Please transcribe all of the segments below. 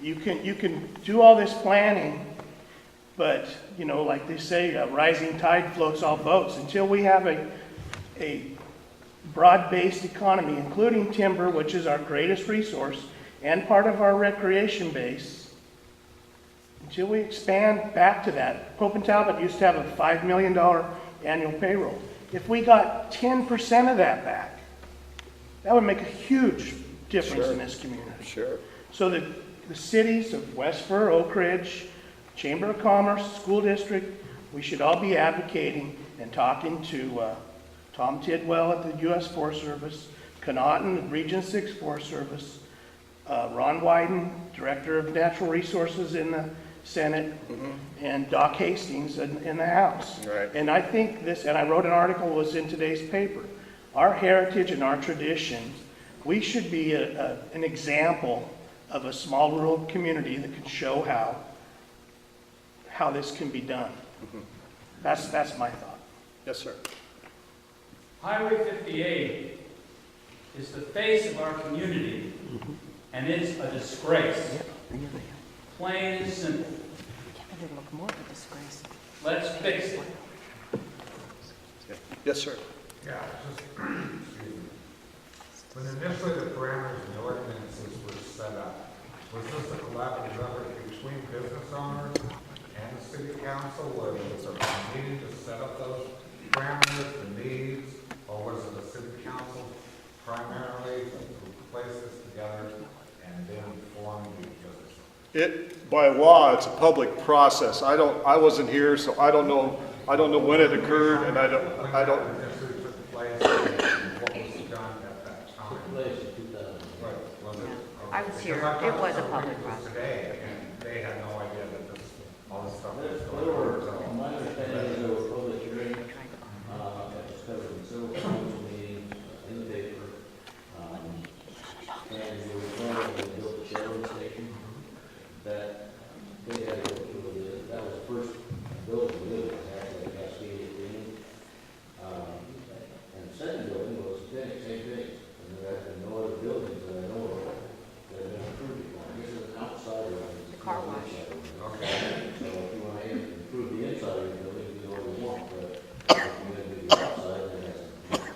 You can do all this planning, but, you know, like they say, a rising tide floats all boats. Until we have a broad-based economy, including timber, which is our greatest resource, and part of our recreation base, until we expand back to that. Pope and Talbot used to have a $5 million annual payroll. If we got 10% of that back, that would make a huge difference in this community. Sure. So that the cities of West Fir, Oak Ridge, Chamber of Commerce, School District, we should all be advocating and talking to Tom Tidwell at the U.S. Forest Service, Connaughton, Region 6 Forest Service, Ron Wyden, Director of Natural Resources in the Senate, and Doc Hastings in the House. Right. And I think this, and I wrote an article, was in today's paper, our heritage and our traditions, we should be an example of a small rural community that can show how this can be done. That's my thought. Yes, sir. Highway 58 is the face of our community, and it's a disgrace. Plain and simple. Look more of a disgrace. Let's fix it. Yes, sir. Yeah, just, when initially the parameters and the ordinances were set up, was this a collaborative effort between business owners and the city council, or was there a meeting to set up those parameters, the needs, or was it the city council primarily who placed this together and then formed the business? By law, it's a public process. I wasn't here, so I don't know when it occurred, and I don't. When this took place, and what was done at that time? Right, was it? I was here. Because I It talked was to a some public people process. today, and they had no idea that this, all this stuff was going There on. were, So, my understanding is there were public hearings, that was covered in several council meetings, in the paper. And they were trying to build the Sharon station, that they had, that was the first building we did, actually, at Cascadia Green. And the second building was the same thing, and there have been no other buildings that I know of that have been approved before. This is an outside one. The car wash. okay. So if you want to improve the inside of your building, you do what you want, but if you're going to do the outside, then that's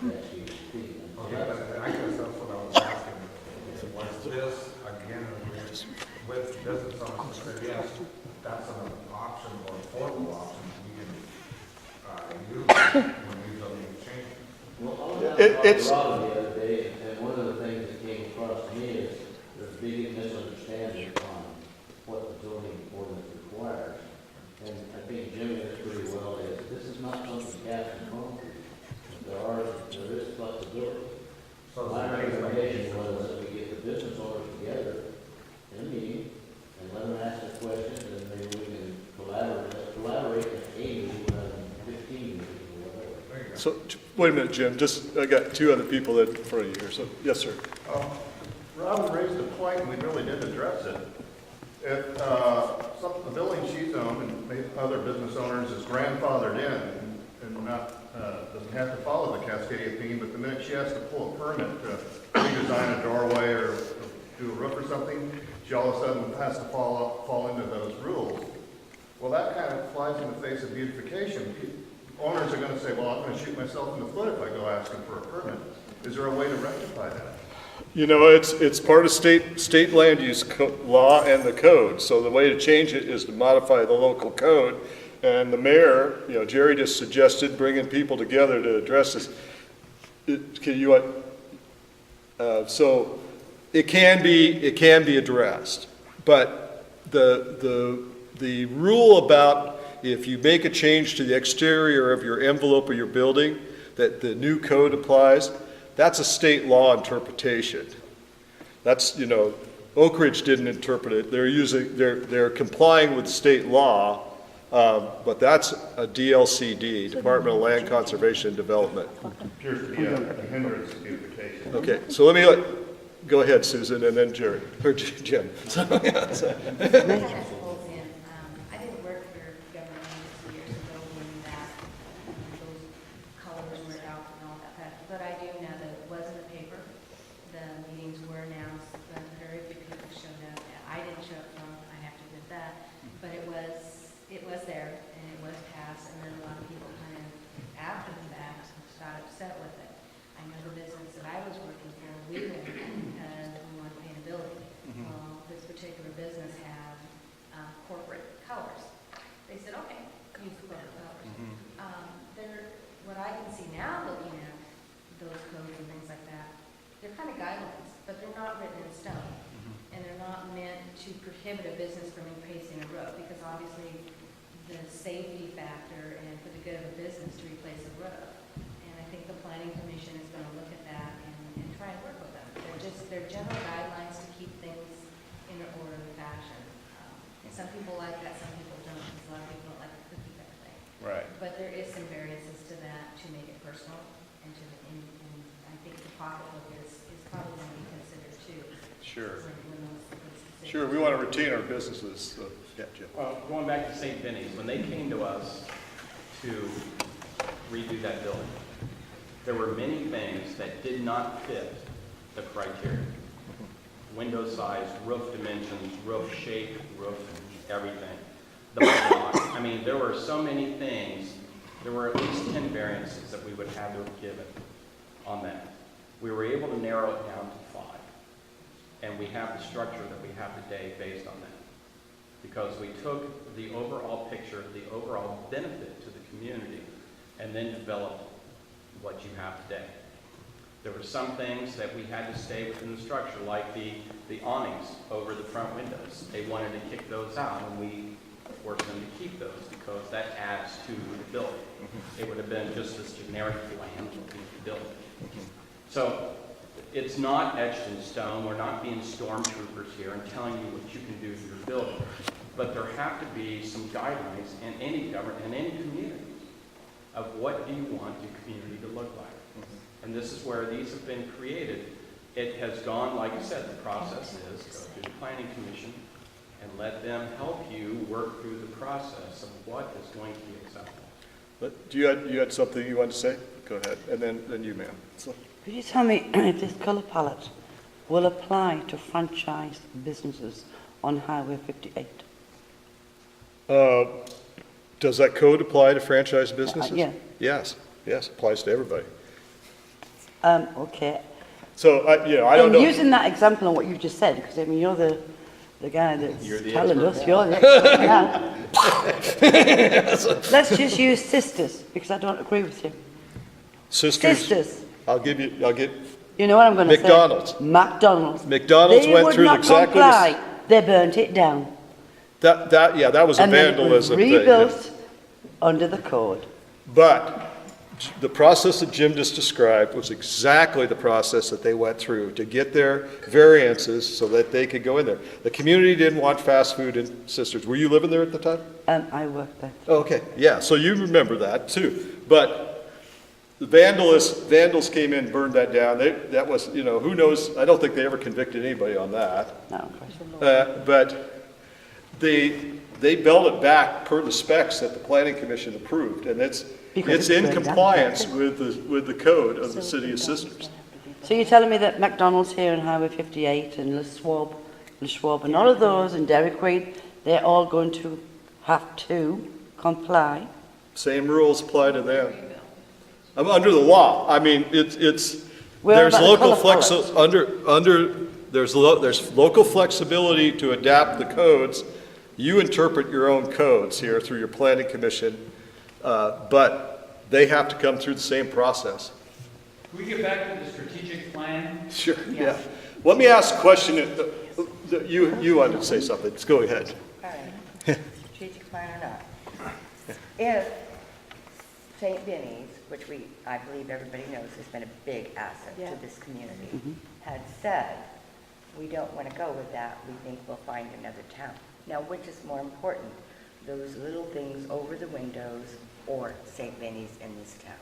the fee. Okay, but I guess that's what I was asking. Was this, again, with business owners, who said, yes, that's an option or affordable option we can use when we building changes? Well, I was out It's- in Colorado the other day, and one of the things that came across to me is there's a big misunderstanding on what the zoning ordinance requires. And I think Jimmy is pretty well, is this is not something cast in concrete. There is flexibility. So My it's a recommendation was that we get the business owners together in a meeting and let them ask the questions, and maybe we can collaborate at 80 rather than 15 or whatever. So, wait a minute, Jim. I got two other people in front of you here. So, yes, sir. Robin raised a point, and we really did address it. If the building she's owned and maybe other business owners is grandfathered in and not, doesn't have to follow the Cascadia theme, but the minute she has to pull a permit to redesign a doorway or do a roof or something, she all of a sudden has to fall into those rules. Well, that kind of flies in the face of beautification. Owners are going to say, well, I'm going to shoot myself in the foot if I go asking for a permit. Is there a way to rectify that? You know, it's part of state land use law and the code. So the way to change it is to modify the local code. And the mayor, you know, Jerry just suggested bringing people together to address this. So it can be addressed, but the rule about if you make a change to the exterior of your envelope of your building, that the new code applies, that's a state law interpretation. That's, you know, Oak Ridge didn't interpret it. They're complying with state law, but that's a DLCD, Department of Land Conservation and Development. Appears to be a hindrance to beautification. Okay, so go ahead, Susan, and then Jerry, or Jim. I did work for government agency years ago when that, those colors were out and all that, but I do know that it was in the paper. The meetings were announced, very few people showed up. I didn't show up for to prohibit a business from replacing a roof, because obviously the safety factor and for the good of a business to replace a roof. And I think the planning commission is gonna look at that and try and work with them. They're general guidelines to keep things in an orderly fashion. And some people like that, some people don't, because a lot of people don't like the cookie cutter thing. Right. But there is some variances to that to make it personal, and I think the pocketbook is probably going to be considered too. Sure. when those decisions- Sure, we want to retain our businesses, so, yeah, Jim. Well, going back to St. Vinny's, when they came to us to redo that building, there were many things that did not fit the criteria. Window size, roof dimensions, roof shape, roof everything. The block. I mean, there were so many things. There were at least 10 variances that we would have to have given on that. We were able to narrow it down to 5. And we have the structure that we have today based on that. Because we took the overall picture, the overall benefit to the community, and then developed what you have today. There were some things that we had to stay within the structure, like the awnings over the front windows. They wanted to kick those out, and we forced them to keep those because that adds to the building. It would have been just this generic bland looking building. So it's not etched in stone. We're not being stormtroopers here and telling you what you can do to your building. But there have to be some guidelines in any government, in any community, of what do you want your community to look like. And this is where these have been created. It has gone, like I said, the process is go through the planning commission and let them help you work through the process of what is going to be acceptable. But you had something you wanted to say? Go ahead, and then you, ma'am. So- Could you tell me if this colour palette will apply to franchise businesses on Highway 58? Does that code apply to franchise businesses? Yeah. Yes, applies to everybody. Okay. So, I don't know. Using that example on what you just said, because I mean, you're the guy that's You're the telling expert. us, you're the expert now. Let's just use sisters, because I don't agree with you. Sisters, Sisters. I'll get, You know what I'm going to say? McDonald's. McDonald's. McDonald's They went would through not exactly the comply. They burnt it down. that was a And then it was vandalism thing. yeah. rebuilt under the code. But the process that Jim just described was exactly the process that they went through to get their variances so that they could go in there. The community didn't want fast food in Sisters. Were you living there at the time? I worked there. Okay, yeah, so you remember that too. But the vandals came in, burned that down. That was, who knows, I don't think they ever convicted anybody on that. No. But they built it back per the specs that the planning commission approved, and it's in compliance with the code of the city of Sisters. So you're telling me that McDonald's here on Highway 58 and Le Schwab and all of those and Dairy Queen, they're all going to have to comply? Same rules apply to them. Under the law, I mean, there's Well, about the local colour there's local flexibility to adapt the codes. You interpret your own codes here through your planning commission, but they have to come through the same process. Can we get back to the strategic plan? Sure, yeah. Let me ask a question. You wanted to say something. Let's go ahead. All right, strategic plan or not. If St. Vinny's, which I believe everybody knows has been a big asset to this community, had said, we don't want to go with that, we think we'll find another town. Now, which is more important, those little things over the windows or St. Vinny's in this town?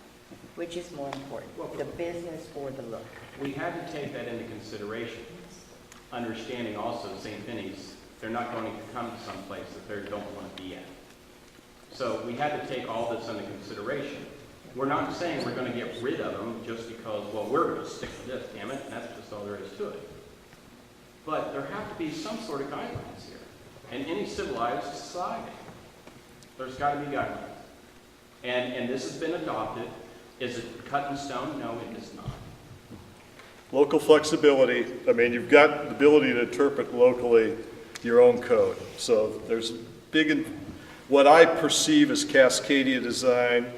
Which is more important, the business or the look? We had to take that into consideration, understanding also St. Vinny's, they're not going to come to some place that they don't want to be at. So we had to take all this into consideration. We're not saying we're going to get rid of them just because, well, we're going to stick with this, damn it, and that's just all there is to it. But there have to be some sort of guidelines here. In any civilized society, there's got to be guidelines. And this has been adopted. Is it cut in stone? No, it is not. Local flexibility, I mean, you've got the ability to interpret locally your own code. So there's what I perceive as Cascadia design,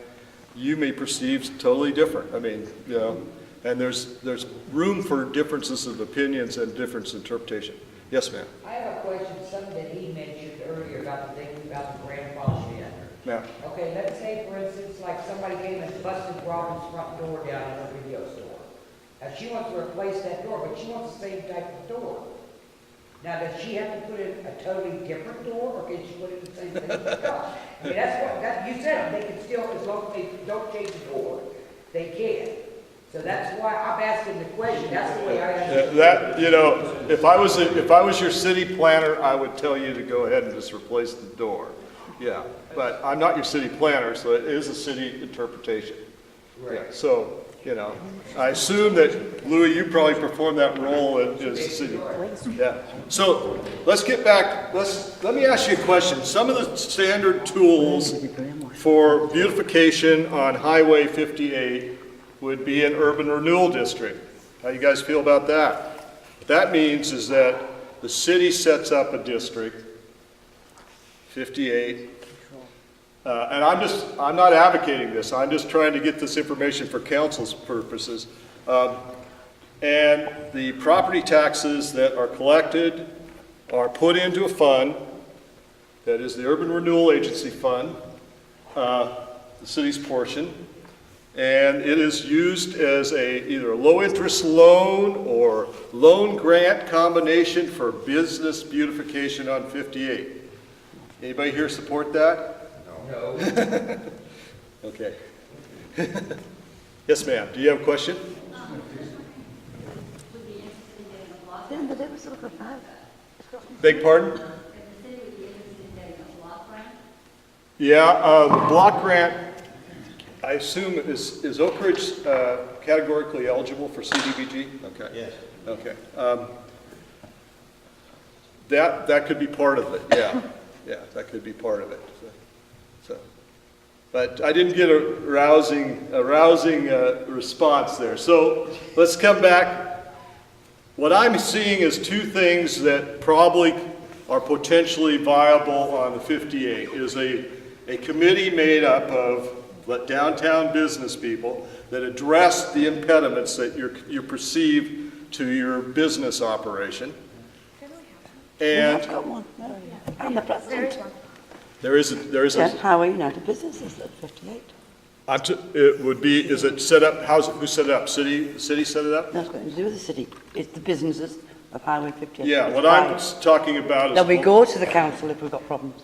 you may perceive totally different. I mean, and there's room for differences of opinions and different interpretation. Yes, ma'am. I have a question, something that he mentioned earlier about the thing about the grandfather in. Ma'am. Okay, let's say, for instance, like somebody came and busted Robin's front door down in a video store. Now, she wants to replace that door, but she wants the same type of door. Now, does she have to put in a totally different door, or can she put in the same thing? I mean, that's what, you said, they can still, as long as they don't change the door, they can. So that's why I'm asking the question, that's the way I understand it. That, you know, if I was your city planner, I would tell you to go ahead and just replace the door. Yeah, but I'm not your city planner, so it is a city interpretation. Yeah, so, you know, I assume that, Louis, you probably perform that role as the city. Yeah. So let's get back, let me ask you a question. Some of the standard tools for beautification on Highway 58 would be an urban renewal district. How you guys feel about that? What that means is that the city sets up a district, 58, and I'm not advocating this, I'm just trying to get this information for council's purposes. And the property taxes that are collected are put into a fund, that is the Urban Renewal Agency Fund, the city's portion, and it is used as either a low-interest loan or loan grant combination for business beautification on 58. Anybody here support that? No. Okay. Yes, ma'am. Do you have a question? Yeah, but it was sort of a Beg pardon? Yeah, the block grant, I assume, is Oak Ridge categorically eligible for CDBG? Okay. Yes. Okay. That could be part of it, yeah. Yeah, that could be part of it. So, but I didn't get a rousing response there. So let's come back. What I'm seeing is two things that probably are potentially viable on the 58 is a committee made up of downtown business people that address the impediments that you perceive to your business operation. And I've got one. I'm the president. there is Yeah, a, Highway United Businesses at 58. it would be, is it set up, who set it up? The city set it up? That's nothing to do with the city. It's the businesses of Highway 58. Yeah, It's what I'm private. talking about is. That we go to the council if we've got problems,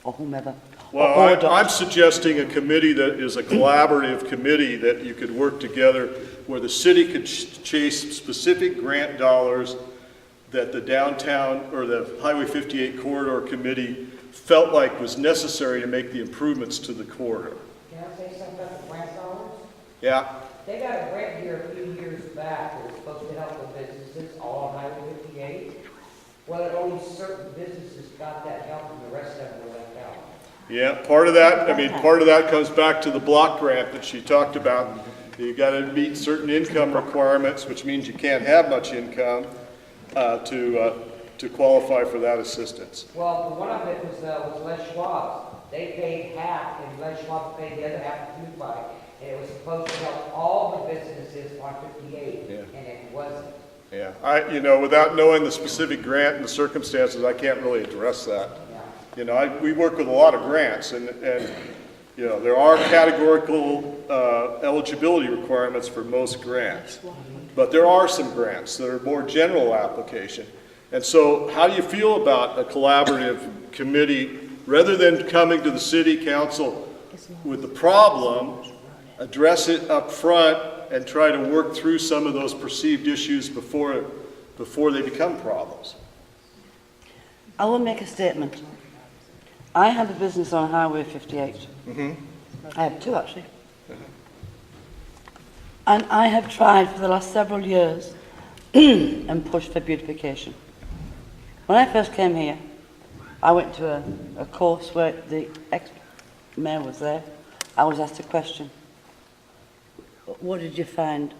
or whomever. Well, or I'm suggesting a committee that is a collaborative committee that you could work together where the city could chase specific grant dollars that the downtown or the Highway 58 corridor committee felt like was necessary to make the improvements to the corridor. Can I say something about the grant dollars? Yeah? They got a grant here a few years back that was supposed to help the businesses all on Highway 58. Well, only certain businesses got that help and the rest of them were left out. Yeah, part of that comes back to the block grant that she talked about. You gotta meet certain income requirements, which means you can't have much income to qualify for that assistance. Well, one of it was Les Schwab's. They paid half, and Les Schwab paid the other half of the bike. And it was supposed to help all the businesses on 58, Yeah. and it wasn't. Yeah, without knowing the specific grant and the circumstances, I can't really address that. Yeah. We work with a lot of grants, and there are categorical eligibility requirements for most grants. But there are some grants that are more general application. And so how do you feel about a collaborative committee, rather than coming to the city council with the problem, address it up front and try to work through some of those perceived issues before they become problems? I will make a statement. I have a business on Highway 58. Mm-hmm. I have two, actually. And I have tried for the last several years and pushed for beautification. When I first came here, I went to a course where the ex-mayor was there. I was asked a question. What did you find?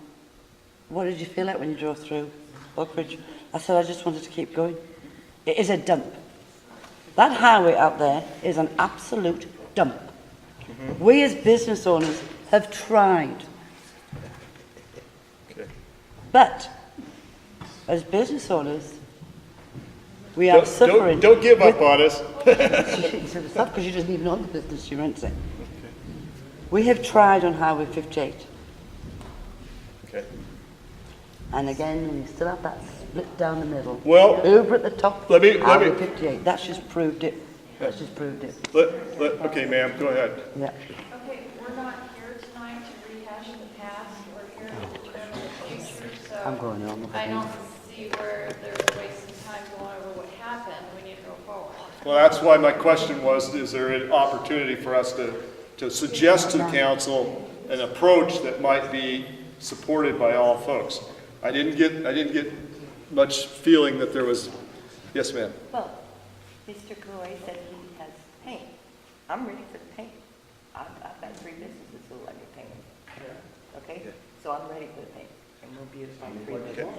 What did you feel like when you drove through Oak Ridge? I said, I just wanted to keep going. It is a dump. That highway out there is an absolute dump. Mm-hmm. We as business owners have tried. Okay. But as business owners, We are suffering. Don't give up on us. It's not because she doesn't even own the business, she rents it. We have tried on Highway 58, Okay. and again, we still have that split down the middle. Well, Uber at the top, let me- Highway 58, that's just proved it. That's just proved it. Okay, ma'am, go ahead. Yeah. Okay, we're not here tonight to rehash the past, we're here to determine the future, so. I'm going on with I it. don't see where there's wasting time going over what happened, we need to go forward. Well, that's why my question was, is there an opportunity for us to suggest to the council an approach that might be supported by all folks? I didn't get much feeling that there was, yes, ma'am. Well, Mr. Goy said he has paint. I'm ready for the paint. I've got 3 businesses who let me paint. Okay? So I'm ready for the paint. And we'll be my 3 businesses.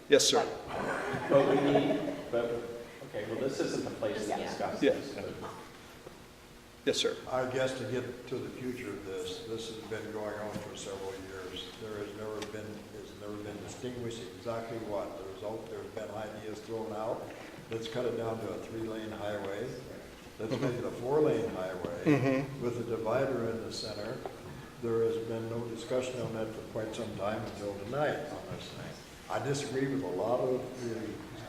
Yes, sir. But we need, okay, well, this isn't the place to discuss Yeah. this. Yes, sir. I guess to get to the future of this has been going on for several years. There has never been distinguished exactly what. There's been ideas thrown out. Let's cut it down to a 3-lane highway. Let's make it a 4-lane highway with a divider in the center. There has been no discussion on that for quite some time until tonight on this thing. I disagree with a lot of the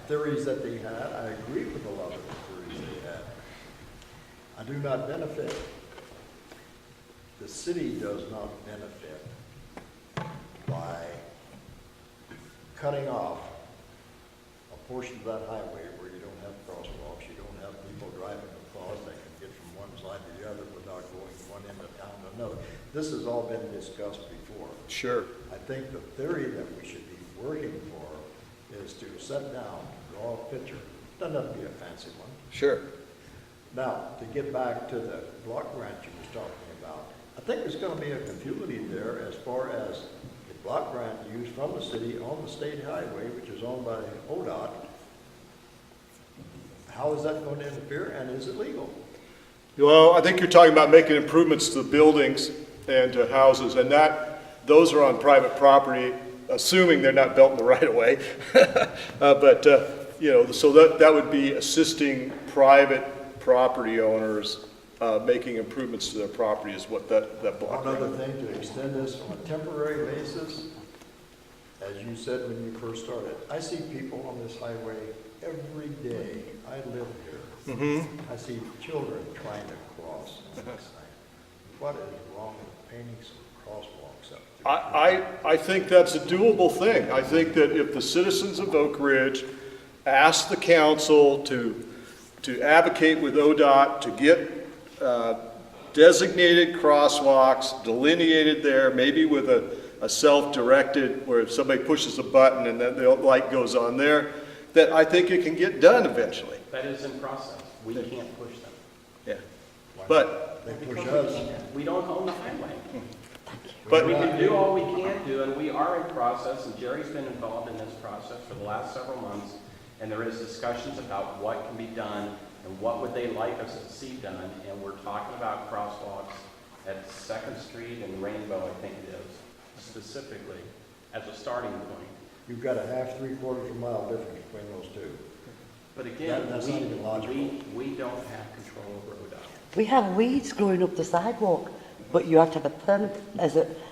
theories that they had. I agree with a lot of the theories they had. I do not benefit. The city does not benefit by cutting off a portion of that highway where you don't have crosswalks, you don't have people driving across that can get from one side to the other without going one end of town to another. This has all been discussed before. Sure. I think the theory that we should be working for is to sit down, draw a picture. Doesn't have to be a fancy one. Sure. Now, to get back to the block grant you was talking about, I think there's going to be a confusion there as far as the block grant used from the city on the state highway, which is owned by ODOT. How is that going to interfere, and is it legal? Well, I think you're talking about making improvements to the buildings and to houses, and those are on private property, assuming they're not built in the right of way. So that would be assisting private property owners making improvements to their property is what that block. One other thing, to extend this on a temporary basis, as you said when you first started, I see people on this highway every day. I live here. I see children trying to cross on this thing. What is wrong with painting some crosswalks up there? I think that's a doable thing. I think that if the citizens of Oak Ridge ask the council to advocate with ODOT to get designated crosswalks delineated there, maybe with a self-directed, where if somebody pushes a button and then the light goes on there, that I think it can get done eventually. That is in process. We can't push them. Yeah. But, They push us. We don't own the highway. but We can do all we can do, and we are in process, and Jerry's been involved in this process for the last several months, and there is discussions about what can be done and what would they like us to see done, and we're talking about crosswalks at 2nd Street and Rainbow, I think it is, specifically, as a starting point. You've got a half, 3/4 of a mile difference between those two. But again, That's not even logical. we don't have control over ODOT. We have weeds growing up the sidewalk, but you have to have a permit.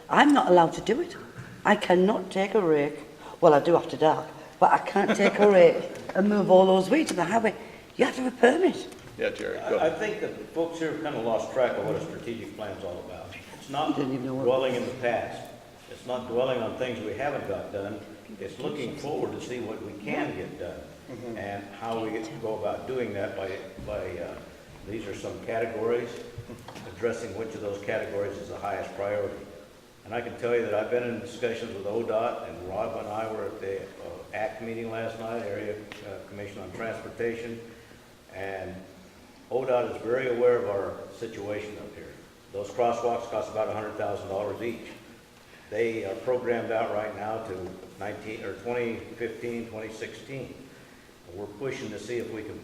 I'm not allowed to do it. I cannot take a rake, well, I do after dark, but I can't take a rake and move all those weeds on the highway. You have to have a permit. yeah, Jerry, go I ahead. think that folks here have kind of lost track of what a strategic plan's all about. It's not Didn't even know what- dwelling in the past. It's not dwelling on things we haven't got done. It's looking forward to see what we can get done. And how we get to go about doing that by these are some categories, addressing which of those categories is the highest priority. And I can tell you that I've been in discussions with ODOT, and Rob and I were at the ACT meeting last night, Area Commission on Transportation, and ODOT is very aware of our situation up here. Those crosswalks cost about $100,000 each. They are programmed out right now to 2015, 2016. We're pushing to see if we can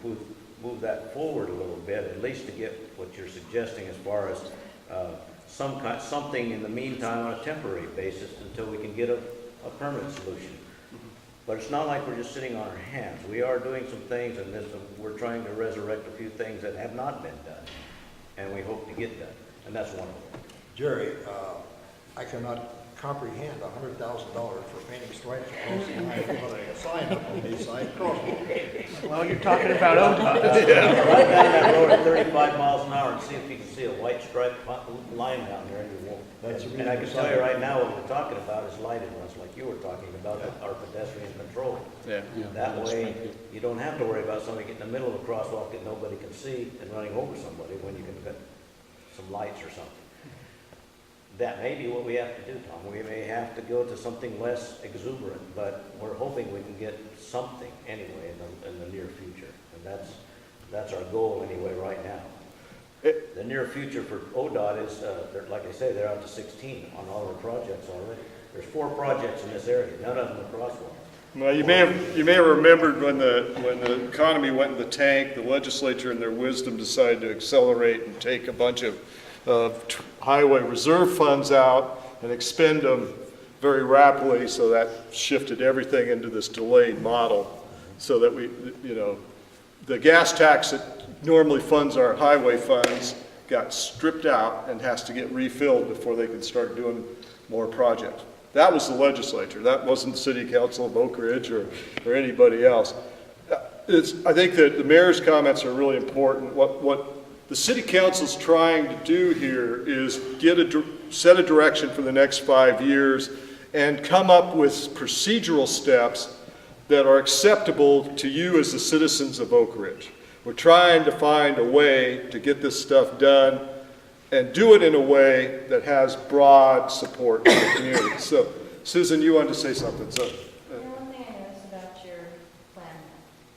move that forward a little bit, at least to get what you're suggesting as far as something in the meantime on a temporary basis until we can get a permanent solution. But it's not like we're just sitting on our hands. We are doing some things, and we're trying to resurrect a few things that have not been done, and we hope to get done, and that's one of them. Jerry, I cannot comprehend $100,000 for painting stripes across the line, put a sign up on the side crosswalk. Well, you're talking about ODOT. Ride down that road at 35 miles an hour and see if you can see a white striped line down there, and you won't. That's a And I can reasonable tell you sign. right now, what we're talking about is lighted ones, like you were talking about, our pedestrian control. Yeah. That way, you don't have to worry about somebody getting in the middle of a crosswalk that nobody can see and running over somebody when you can put some lights or something. That may be what we have to do, Tom. We may have to go to something less exuberant, but we're hoping we can get something anyway in the near future. And that's our goal anyway right now. The near future for ODOT is, like I say, they're out to 16 on all their projects already. There's 4 projects in this area, none of them are crosswalks. Well, you may have remembered when the economy went in the tank, the legislature in their wisdom decided to accelerate and take a bunch of highway reserve funds out and expend them very rapidly, so that shifted everything into this delayed model, so that we, the gas tax that normally funds our highway funds got stripped out and has to get refilled before they can start doing more projects. That was the legislature. That wasn't the city council of Oak Ridge or anybody else. I think that the mayor's comments are really important. What the city council's trying to do here is set a direction for the next 5 years and come up with procedural steps that are acceptable to you as the citizens of Oak Ridge. We're trying to find a way to get this stuff done and do it in a way that has broad support in the community. So, Susan, you wanted to say something. So, One thing I noticed about your plan,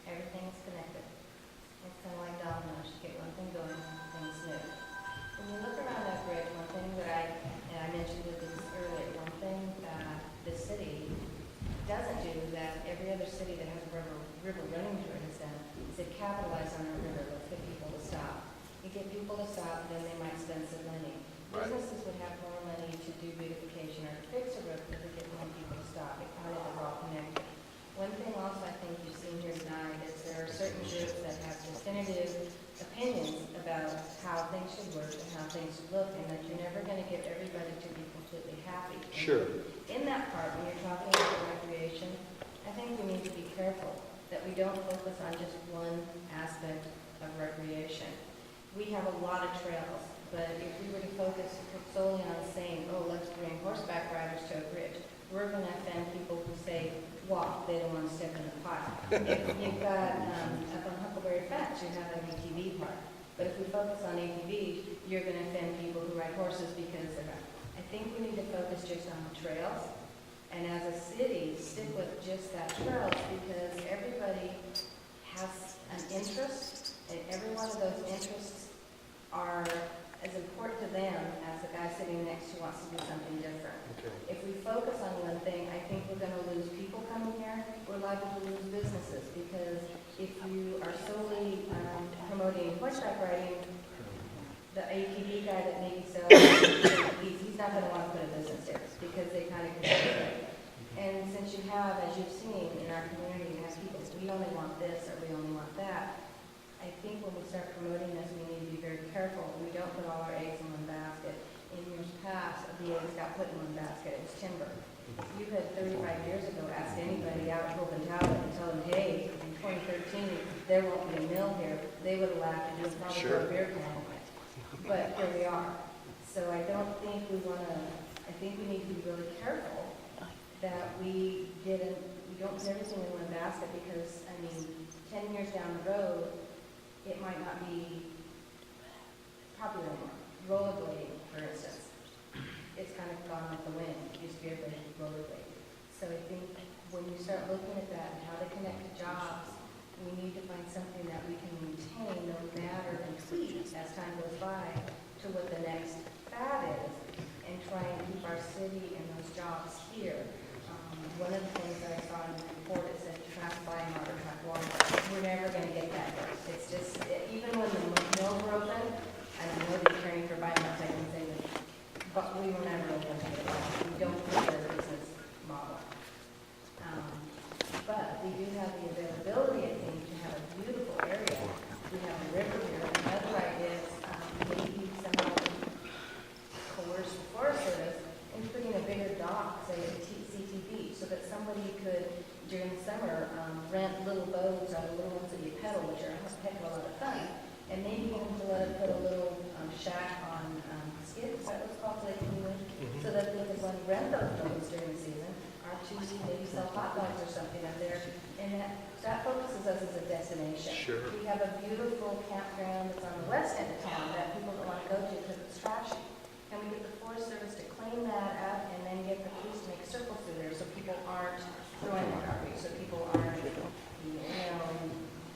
everything's connected. It's kind of like dominoes, you get one thing going, things move. When you look around that bridge, one thing that I mentioned this earlier, one thing that the city doesn't do that every other city that has a river running through it has done, is they capitalize on our river, let's get people to stop. You get people to stop, and then they might spend some money. Businesses would have more money to do beautification or to fix a roof if they get more people to stop. It kind of is all connected. One thing also I think you've seen here tonight is there are certain groups that have definitive opinions about how things should work and how things should look, and that you're never going to get everybody to be completely happy. sure. In that part, when you're talking about recreation, I think we need to be careful that we don't focus on just one aspect of recreation. We have a lot of trails, but if we were to focus solely on saying, oh, let's bring horseback riders to Oak Ridge, we're going to offend people who say walk, they don't want to step in the pile. If you've got, up on Huckleberry Fence, you have an ATV park. But if we focus on ATVs, you're going to offend people who ride horses because they're not. I think we need to focus just on the trails, and as a city, stick with just that trails, because everybody has an interest, and every one of those interests are as important to them as the guy sitting next to wants to do something different. Okay. If we focus on one thing, I think we're going to lose people coming here. We're liable to lose businesses, because if you are solely promoting horseback riding, the ATV guy that maybe sells, he's not going to want to put a business there, because they kind of consider it. And since you have, as you've seen in our community, you have people say, we only want this or we only want that. I think when we start promoting this, we need to be very careful. We don't put all our eggs in one basket. In years past, the eggs got put in one basket. It was timber. If you had 35 years ago asked anybody out in Hope and Talbot and tell them, hey, in 2013, there won't be a mill here, they would have laughed at you and probably Sure. a beer can. But here we are. So I don't think we want to, I think we need to be really careful that we don't put everything in one basket, because, 10 years down the road, it might not be popular anymore. Rollerblading, for instance. It's kind of gone with the wind. It used to be everybody rollerblading. So I think when you start looking at that and how they connect to jobs, we need to find something that we can maintain no matter and tweak as time goes by to what the next fad is, and try and keep our city and those jobs here. One of the things that I saw in the report, it said track Weimar or track Walmart. We're never going to get that here. It's just, even when the mills were open, and I know they're caring for Weimar, I can say that, but we were never open to it. We don't put their business model. put a little shack on skids, is that what it's called, so they can move, so that they can rent those buildings during the season, or choose to maybe sell hot dogs or something up there, and that focuses us as a destination. Sure. We have a beautiful campground that's on the west end of town that people don't want to go to because it's trashy. And we get the Forest Service to clean that up and then get the police to make circles through there so people aren't throwing their garbage, so people aren't,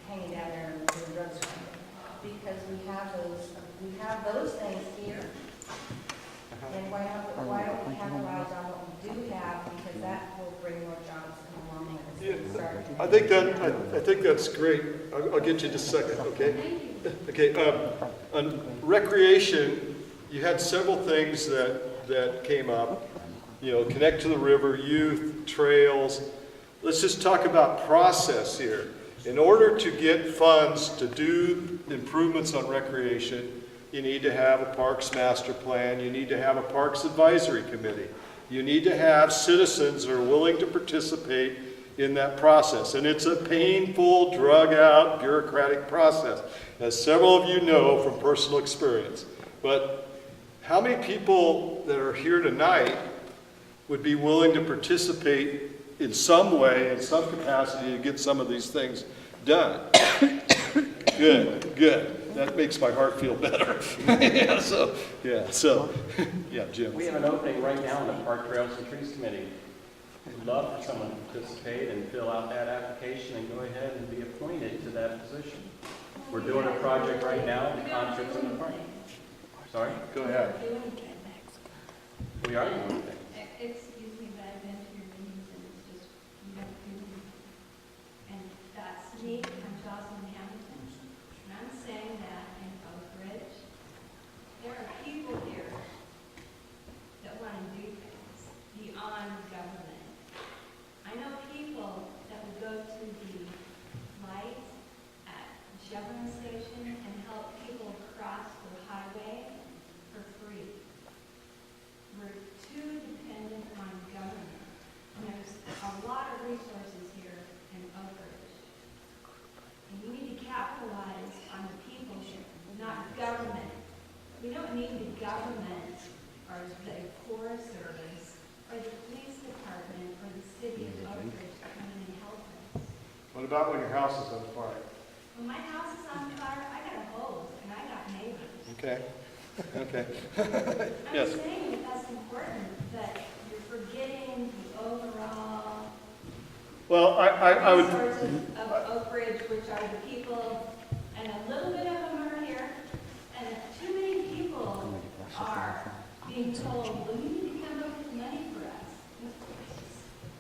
hanging down there and doing drugs or something. Because we have those things here. And why don't we capitalize on what we do have, because that will bring more jobs in the long run. I think that's great. I'll get you in just a second, okay? Okay, on recreation, you had several things that came up. Connect to the river, youth, trails. Let's just talk about process here. In order to get funds to do improvements on recreation, you need to have a parks master plan. You need to have a parks advisory committee. You need to have citizens that are willing to participate in that process. And it's a painful, drug-out, bureaucratic process, as several of you know from personal experience. But how many people that are here tonight would be willing to participate in some way, in some capacity, to get some of these things done? Good. That makes my heart feel better. Yeah, Jim. We have an opening right now in the Park Trails and Trees Committee. We'd love for someone to participate and fill out that application and go ahead and be appointed to that position. We're doing a project right now, the concerts in the park. Sorry? Go ahead. We are doing things. Excuse me, but I've been to your meetings and it's just, you have to do. And that's me, I'm Jocelyn Hamilton. And I'm saying that in Oak Ridge, there are people here that want to do things beyond government. I know people that would go to the lights at Chevron Station and help people cross the highway for free. We're too dependent on government. And there's a lot of resources here in Oak Ridge. And you need to capitalize on the people here, not government. We don't need the government or the Forest Service or the police department or the city of Oak Ridge to come in and help us. What about when your house is on fire? When my house is on fire, I got a hose and I got neighbors. Okay. I'm Yes. saying that that's important, that you're forgetting the overall Well, I would. resources of Oak Ridge, which are the people, and a little bit of them are here, and too many people are being told, well, you need to come up with money for us.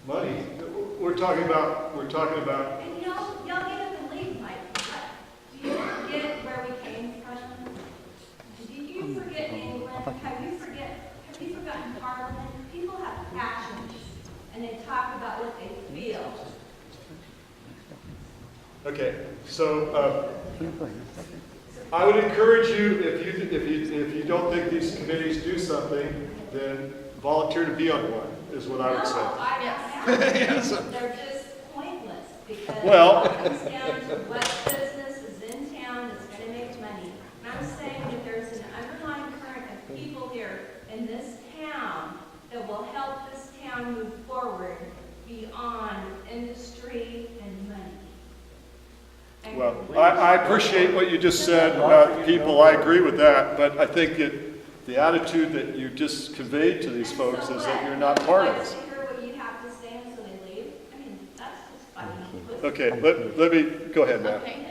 Money. We're talking about. And y'all get up and leave, Mike. Do you forget where we came from? Did you forget England? Have you forgotten Parliament? People have passions, and they talk about what they feel. Okay. So I would encourage you, if you don't think these committees do something, then volunteer to be on one. Is what I would say. No, I don't have Yes. They're just pointless, because Well- it comes down to what business is in town that's gonna make money. And I'm saying that there's an underlying current of people here in this town that will help this town move forward beyond industry and money. And Well, I appreciate what you just said about people. I agree with that, but I think the attitude that you just conveyed to these folks is that you're not part of this. Like to hear what you have to say, and so they leave? I mean, that's just funny. Okay, let me go ahead, Matt. Okay,